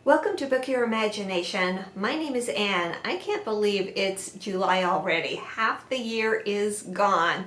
Welcome to Book Your Imagination. My name is Anne. I can't believe it's July already. Half the year is gone.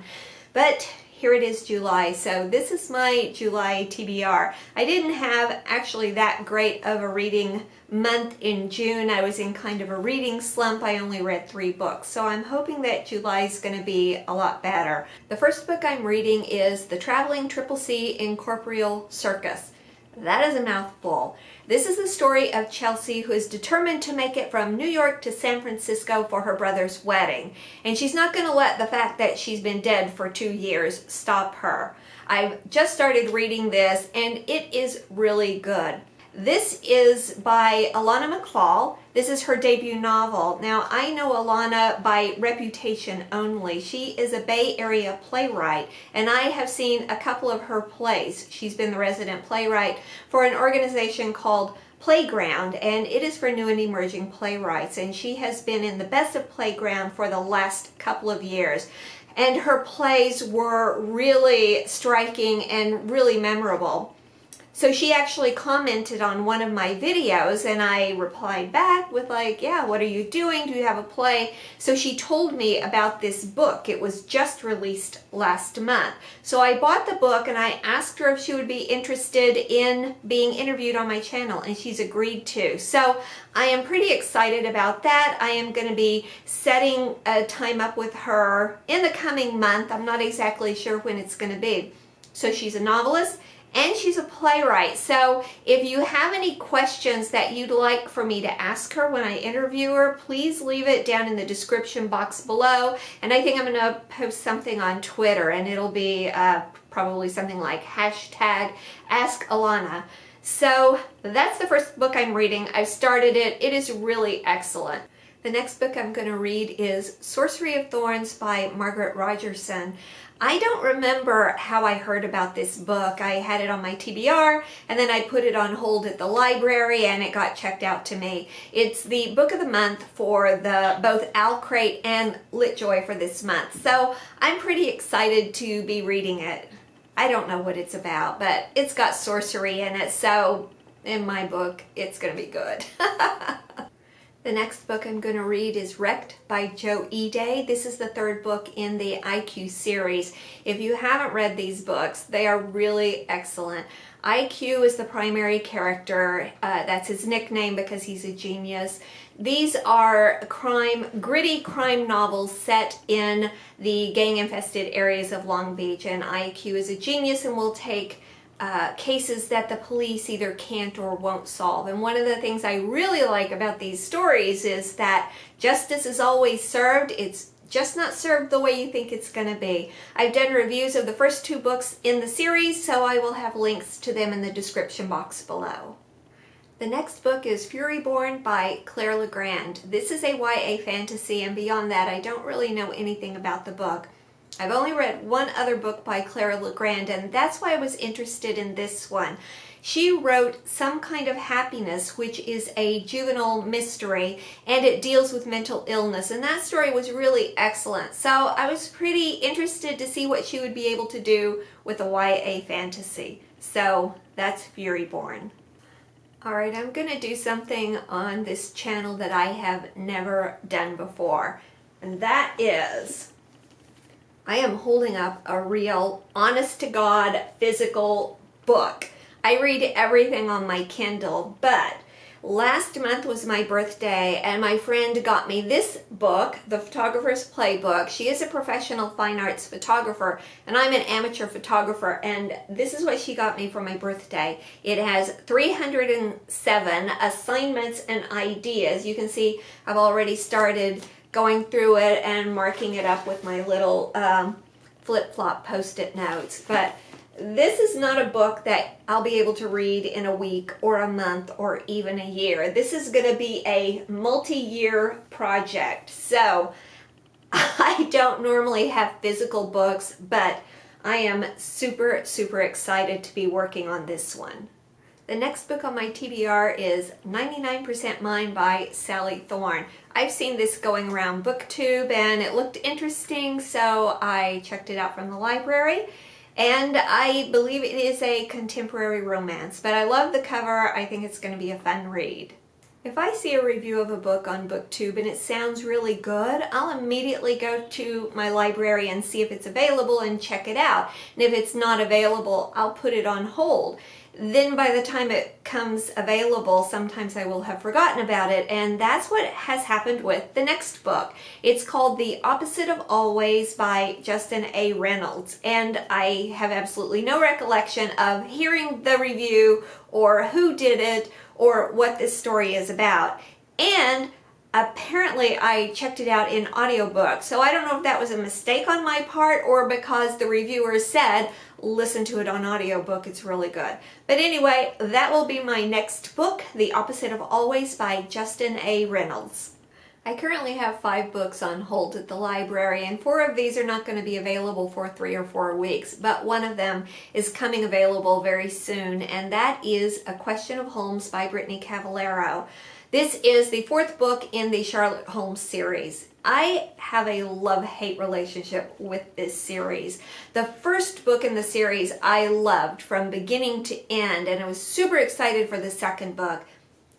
But here it is, July. So this is my July TBR. I didn't have actually that great of a reading month in June. I was in kind of a reading slump. I only read 3 books. So I'm hoping that July is going to be a lot better. The first book I'm reading is The Traveling Triple C Incorporeal Circus. That is a mouthful. This is the story of Chelsea, who is determined to make it from New York to San Francisco for her brother's wedding. And she's not going to let the fact that she's been dead for 2 years stop her. I've just started reading this and it is really good. This is by Alana McFall. This is her debut novel. Now, I know Alana by reputation only. She is a Bay Area playwright, and I have seen a couple of her plays. She's been the resident playwright for an organization called Playground, and it is for new and emerging playwrights, and she has been in the Best of Playground for the last couple of years. And her plays were really striking and really memorable. So she actually commented on one of my videos and I replied back with like, yeah, what are you doing? Do you have a play? So she told me about this book. It was just released last month. So I bought the book and I asked her if she would be interested in being interviewed on my channel, and she's agreed to. So I am pretty excited about that. I am going to be setting a time up with her in the coming month. I'm not exactly sure when it's going to be. So she's a novelist and she's a playwright. So if you have any questions that you'd like for me to ask her when I interview her, please leave it down in the description box below. And I think I'm going to post something on Twitter, and it'll be probably something like #AskAlana. So that's the first book I'm reading. I've started it. It is really excellent. The next book I'm going to read is Sorcery of Thorns by Margaret Rogerson. I don't remember how I heard about this book. I had it on my TBR and then I put it on hold at the library and it got checked out to me. It's the book of the month for both Owl Crate and LitJoy for this month. So I'm pretty excited to be reading it. I don't know what it's about, but it's got sorcery in it, so in my book it's going to be good. The next book I'm going to read is Wrecked by Jo Ide. This is the 3rd book in the IQ series. If you haven't read these books, they are really excellent. IQ is the primary character. That's his nickname because he's a genius. These are gritty crime novels set in the gang-infested areas of Long Beach, and IQ is a genius and will take cases that the police either can't or won't solve. And one of the things I really like about these stories is that justice is always served. It's just not served the way you think it's going to be. I've done reviews of the first 2 books in the series, so I will have links to them in the description box below. The next book is Furyborn by Claire Legrand. This is a YA fantasy, and beyond that I don't really know anything about the book. I've only read one other book by Claire Legrand, and that's why I was interested in this one. She wrote Some Kind of Happiness, which is a juvenile mystery, and it deals with mental illness, and that story was really excellent. So I was pretty interested to see what she would be able to do with a YA fantasy. So that's Furyborn. Alright, I'm going to do something on this channel that I have never done before, and that is I am holding up a real, honest-to-God, physical book. I read everything on my Kindle, but last month was my birthday, and my friend got me this book, The Photographer's Playbook. She is a professional fine arts photographer, and I'm an amateur photographer, and this is what she got me for my birthday. It has 307 assignments and ideas. You can see I've already started going through it and marking it up with my little flip-flop post-it notes. But this is not a book that I'll be able to read in a week or a month or even a year. This is going to be a multi-year project. So I don't normally have physical books, but I am super, super excited to be working on this one. The next book on my TBR is 99% Mine by Sally Thorne. I've seen this going around booktube and it looked interesting, so I checked it out from the library. and I believe it is a contemporary romance, but I love the cover. I think it's going to be a fun read. If I see a review of a book on BookTube and it sounds really good, I'll immediately go to my library and see if it's available and check it out. And if it's not available, I'll put it on hold. Then by the time it comes available, sometimes I will have forgotten about it, and that's what has happened with the next book. It's called The Opposite of Always by Justin A. Reynolds, and I have absolutely no recollection of hearing the review or who did it or what this story is about. And apparently I checked it out in audiobook, so I don't know if that was a mistake on my part or because the reviewer said listen to it on audiobook, it's really good. But anyway, that will be my next book, The Opposite of Always by Justin A. Reynolds. I currently have 5 books on hold at the library, and 4 of these are not going to be available for 3 or 4 weeks, but one of them is coming available very soon, and that is A Question of Holmes by Brittany Cavallaro. This is the 4th book in the Sherlock Holmes series. I have a love-hate relationship with this series. The first book in the series I loved from beginning to end, and I was super excited for the second book.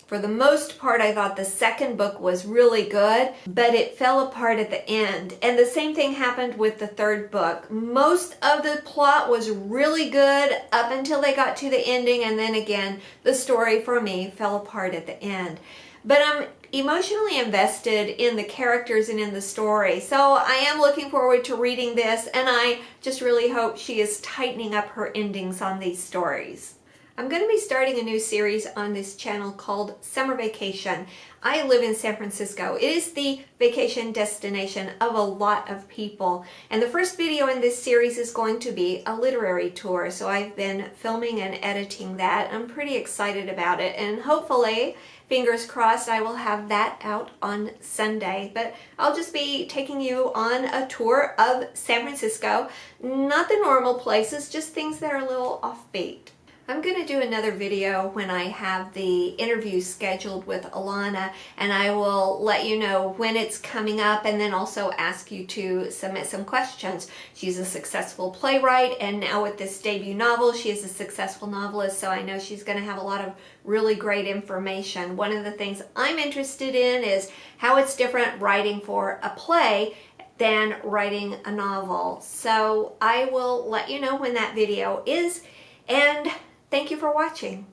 For the most part, I thought the second book was really good, but it fell apart at the end. And the same thing happened with the third book. Most of the plot was really good up until they got to the ending, and then again, the story for me fell apart at the end. But I'm emotionally invested in the characters and in the story, so I am looking forward to reading this, and I just really hope she is tightening up her endings on these stories. I'm going to be starting a new series on this channel called Summer Vacation. I live in San Francisco. It is the vacation destination of a lot of people. And the first video in this series is going to be a literary tour. So I've been filming and editing that. I'm pretty excited about it. And hopefully, fingers crossed, I will have that out on Sunday. But I'll just be taking you on a tour of San Francisco. Not the normal places, just things that are a little offbeat. I'm going to do another video when I have the interview scheduled with Alana, and I will let you know when it's coming up and then also ask you to submit some questions. She's a successful playwright, and now with this debut novel, she is a successful novelist, so I know she's going to have a lot of really great information. One of the things I'm interested in is how it's different writing for a play than writing a novel. So I will let you know when that video is, and thank you for watching.